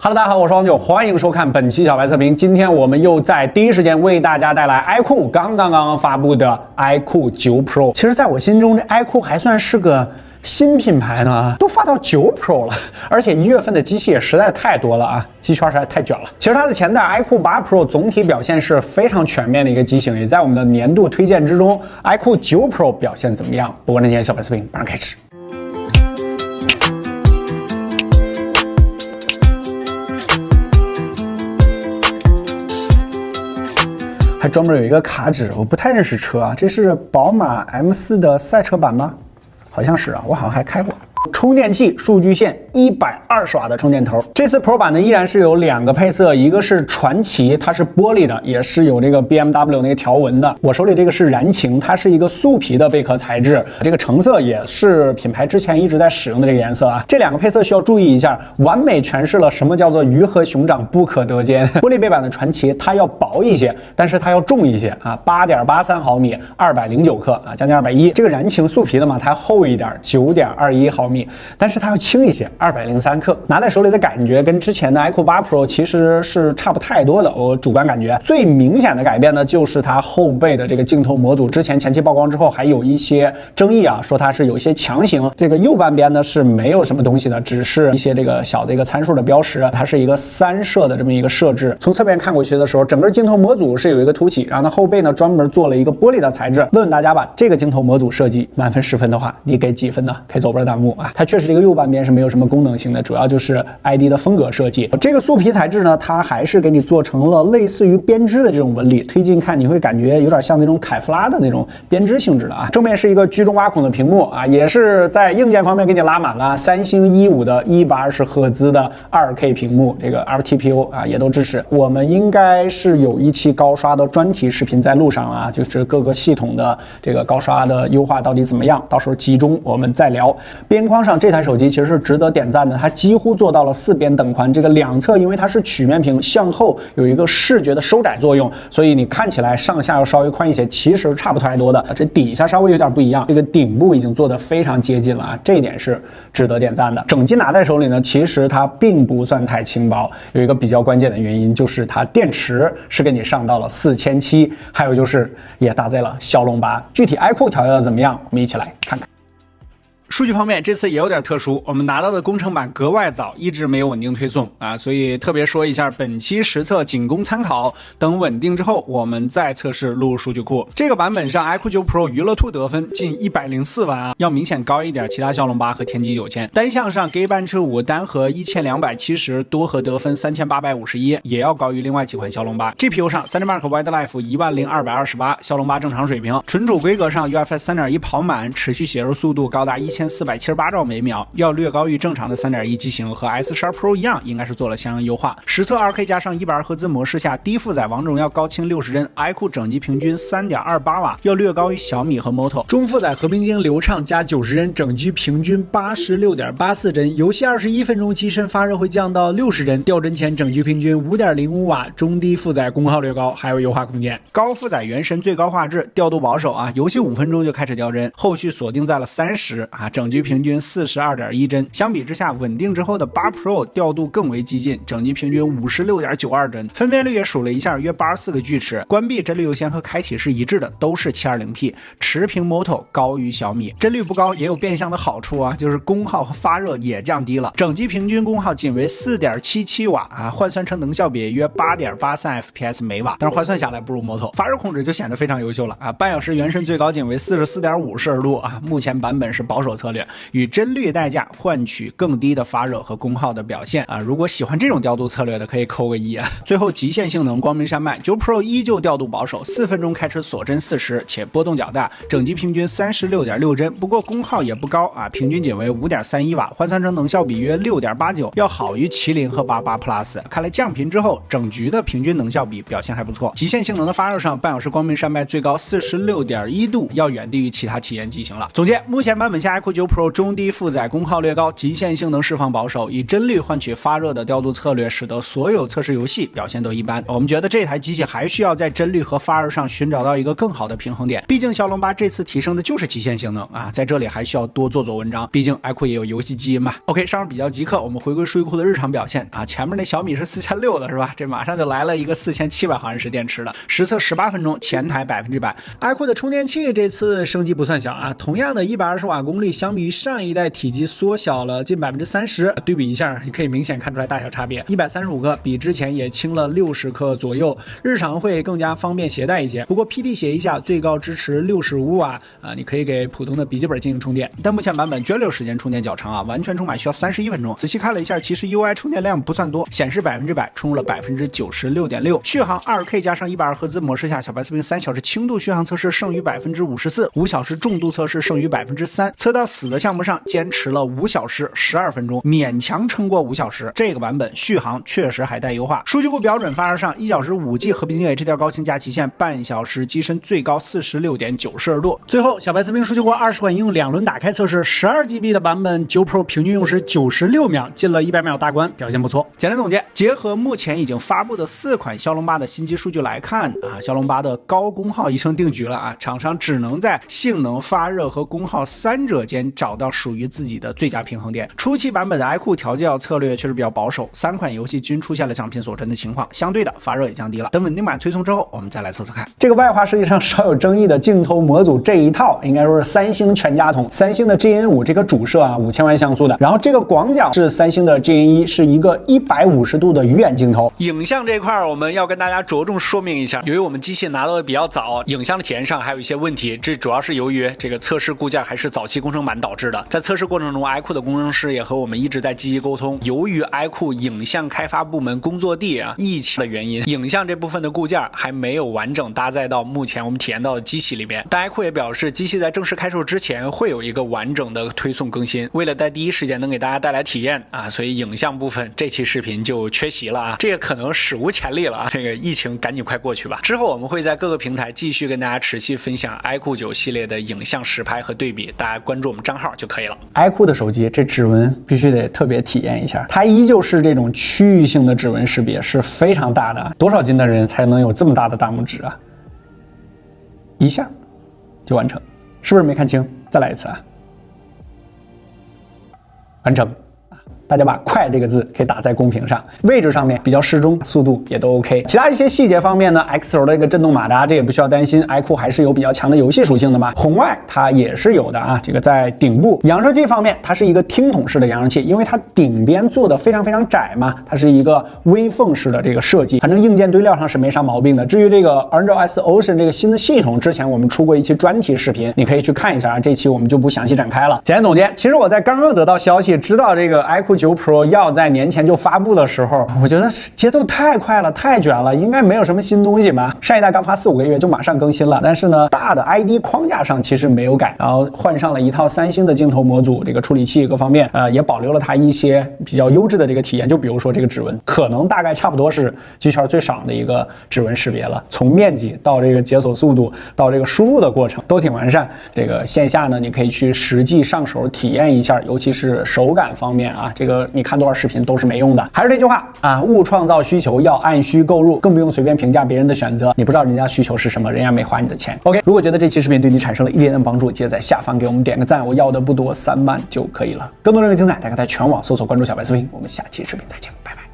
Hello， 大家好，我是王九，欢迎收看本期小白测评。今天我们又在第一时间为大家带来 iQOO 刚发布的 iQOO 9 Pro。其实，在我心中，这 iQOO 还算是个新品牌呢，都发到9 Pro 了，而且1月份的机器也实在太多了啊，机圈实在太卷了。其实它的前代 iQOO 8 Pro 总体表现是非常全面的一个机型，也在我们的年度推荐之中。iQOO 9 Pro 表现怎么样？不过今天小白测评马上开始。还专门有一个卡纸，我不太认识车啊，这是宝马 M4 的赛车版吗？好像是啊，我好像还开过。充电器、数据线，120瓦的充电头。这次 Pro 版呢依然是有2个配色，一个是传奇，它是玻璃的，也是有这个 BMW 那个条纹的。我手里这个是燃情，它是一个素皮的贝壳材质，这个橙色也是品牌之前一直在使用的这个颜色啊。这2个配色需要注意一下，完美诠释了什么叫做鱼和熊掌不可得兼。玻璃背板的传奇它要薄一些，但是它要重一些啊，8.83毫米，209克啊，将近210。这个燃情素皮的嘛，它厚一点，9.21毫米。但是它要轻一些，203克，拿在手里的感觉跟之前的 iQOO 8 Pro 其实是差不太多的。我主观感觉最明显的改变呢，就是它后背的这个镜头模组，之前前期曝光之后还有一些争议啊，说它是有一些强行。这个右半边呢是没有什么东西的，只是一些这个小的一个参数的标识，它是一个3摄的这么一个设置。从侧边看过去的时候，整个镜头模组是有一个凸起，然后它后背呢专门做了一个玻璃的材质。问问大家吧，这个镜头模组设计满分10分的话，你给几分呢？可以走波弹幕啊。它确实这个右半边是没有什么功能性的，主要就是 ID 的风格设计。这个素皮材质呢，它还是给你做成了类似于编织的这种纹理，推近看你会感觉有点像那种凯夫拉的那种编织性质的啊。正面是一个居中挖孔的屏幕啊，也是在硬件方面给你拉满了三星E5的120赫兹的2K 屏幕，这个 LTPO 啊也都支持。我们应该是有一期高刷的专题视频在路上啊，就是各个系统的这个高刷的优化到底怎么样，到时候集中我们再聊。边框上这台手机其实是值得点赞的，它几乎做到了4边等宽，这个2侧因为它是曲面屏，向后有一个视觉的收窄作用，所以你看起来上下要稍微宽一些，其实差不太多的。这底下稍微有点不一样，这个顶部已经做得非常接近了啊，这一点是值得点赞的。整机拿在手里呢，其实它并不算太轻薄，有一个比较关键的原因就是它电池是给你上到了4700，还有就是也搭载了骁龙8。具体 iQOO 调教的怎么样，我们一起来看看。数据方面，这次也有点特殊，我们拿到的工程版格外早，一直没有稳定推送啊，所以特别说一下，本期实测仅供参考，等稳定之后，我们再测试录入数据库。这个版本上 iQOO 9 Pro 娱乐兔得分近104万啊，要明显高一点其他骁龙8和天玑9000。单项上 Geekbench 5单核1270，多核得分3851，也要高于另外几款骁龙8。GPU 上 3D Mark Wildlife 10228，骁龙8正常水平。存储规格上 UFS 3.1 跑满，持续写入速度高达1478兆每秒，要略高于正常的 3.1 机型，和 S12 Pro 一样，应该是做了相应优化。实测 2K 加上120赫兹模式下，低负载王者荣耀高清60帧 ，iQOO 整机平均 3.28 瓦，要略高于小米和 Moto。中负载和平精英流畅加90帧，整机平均 86.84帧，游戏21分钟机身发热会降到60帧，掉帧前整机平均 5.05 瓦，中低负载功耗略高，还有优化空间。高负载原神最高画质，调度保守啊，游戏5分钟就开始掉帧，后续锁定在了30啊。整机平均 42.1 帧，相比之下，稳定之后的8 Pro 调度更为激进，整机平均 56.92 帧，分辨率也数了一下，约84个锯齿，关闭帧率优先和开启是一致的，都是 720P， 持平 Moto 高于小米。帧率不高也有变相的好处啊，就是功耗和发热也降低了，整机平均功耗仅为 4.77 瓦啊，换算成能效比约 8.83 FPS 每瓦，但是换算下来不如 Moto。发热控制就显得非常优秀了啊，半小时原神最高仅为 44.5 摄氏度啊，目前版本是保守策略，与帧率代价换取更低的发热和功耗的表现啊！如果喜欢这种调度策略的，可以扣个1啊。最后极限性能光明山脉9 Pro 依旧调度保守，4分钟开始锁帧40，且波动较大，整机平均 36.6 帧，不过功耗也不高啊，平均仅为 5.31 瓦，换算成能效比约 6.89， 要好于麒麟和88 Plus。看来降频之后，整局的平均能效比表现还不错。极限性能的发热上，半小时光明山脉最高 46.1 度，要远低于其他旗舰机型了。总结，目前版本下 iQOO iQOO 9 Pro 中低负载，功耗略高，极限性能释放保守，以帧率换取发热的调度策略，使得所有测试游戏表现都一般。我们觉得这台机器还需要在帧率和发热上寻找到一个更好的平衡点。毕竟骁龙8这次提升的就是极限性能啊，在这里还需要多做文章。毕竟 iQOO 也有游戏基因嘛。OK， 上面比较即刻，我们回归数据库的日常表现啊。前面那小米是4600的是吧？这马上就来了一个4700毫安时电池的，实测18分钟，前台100%。iQOO 的充电器这次升级不算小啊，同样的120瓦功率，相比于上一代体积缩小了近30%，对比一下，你可以明显看出来大小差别。135克比之前也轻了60克左右，日常会更加方便携带一些。不过 PD 协议下最高支持65瓦啊，你可以给普通的笔记本进行充电。但目前版本涓流时间充电较长啊，完全充满需要31分钟。仔细看了一下，其实 UI 充电量不算多，显示100%充了96.6%。续航 2K 加上120赫兹模式下，小白测评3小时轻度续航测试胜于54%，5小时重度测试胜于3%，测到死的项目上坚持了5小时12分钟，勉强撑过5小时。这个版本续航确实还待优化。数据库标准发热上1小时5G 和平精 HDR 高清加极限，半小时机身最高46.92度。最后小白测评数据库20款应用2轮打开测试，12GB 的版本9 Pro 平均用时96秒，进了100秒大关，表现不错。简单总结，结合目前已经发布的4款骁龙8的新机数据来看啊，骁龙8的高功耗已成定局了啊，厂商只能在性能、发热和功耗3者间找到属于自己的最佳平衡点。初期版本的 iQOO 调教策略确实比较保守，3款游戏均出现了奖品锁帧的情况，相对的发热也降低了。等稳定版推送之后，我们再来测测看。这个外滑设计上稍有争议的镜头模组这一套，应该说是三星全家桶。三星的 GN5 这个主摄啊，5000万像素的，然后这个广角是三星的 GN1，是一个150度的鱼眼镜头。影像这块我们要跟大家着重说明一下，由于我们机器拿到的比较早，影像的体验上还有一些问题，这主要是由于这个测试固件还是早期工程满导致的。在测试过程中 iQOO 的工程师也和我们一直在积极沟通，由于 iQOO 影像开发部门工作地疫情的原因，影像这部分的固件还没有完整搭载到目前我们体验到的机器里边。但 iQOO 也表示，机器在正式开售之前会有一个完整的推送更新，为了在第一时间能给大家带来体验啊，所以影像部分这期视频就缺席了啊，这个可能史无前例了啊，这个疫情赶紧快过去吧。之后我们会在各个平台继续跟大家持续分享 iQOO 9系列的影像实拍和对比，大家关注我们账号就可以了。iQOO 的手机这指纹必须得特别体验一下，它依旧是这种区域性的指纹识别，是非常大的，多少斤的人才能有这么大的大拇指啊？一下就完成，是不是没看清？再来一次啊！完成。大家把快这个字可以打在公屏上，位置上面比较适中，速度也都 OK。其他一些细节方面呢 ，X 轴的这个震动马达，这也不需要担心 ，iQOO 还是有比较强的游戏属性的嘛。红外它也是有的啊，这个在顶部。扬声器方面，它是一个听筒式的扬声器，因为它顶边做的非常窄嘛，它是一个微缝式的这个设计，反正硬件堆料上是没啥毛病的。至于这个 Android S Ocean 这个新的系统，之前我们出过一期专题视频，你可以去看一下啊，这期我们就不详细展开了。简单总结，其实我在刚刚得到消息，知道这个 iQOO 9 Pro 要在年前就发布的时候，我觉得节奏太快了，太卷了，应该没有什么新东西吧。上一代刚发4-5个月就马上更新了，但是呢，大的 ID 框架上其实没有改，然后换上了一套三星的镜头模组，这个处理器各方面，也保留了它一些比较优质的这个体验，就比如说这个指纹，可能大概差不多是机圈最少的一个指纹识别了，从面积到这个解锁速度到这个输入的过程都挺完善。这个线下呢，你可以去实际上手体验一下，尤其是手感方面啊，这个你看多少视频都是没用的。还是这句话啊，勿创造需求，要按需购入，更不用随便评价别人的选择，你不知道人家需求是什么，人家没花你的钱。OK， 如果觉得这期视频对你产生了一点点帮助，记得在下方给我们点个赞，我要的不多，3万就可以了。更多任何精彩，大家在全网搜索关注小白视频，我们下期视频再见，拜拜。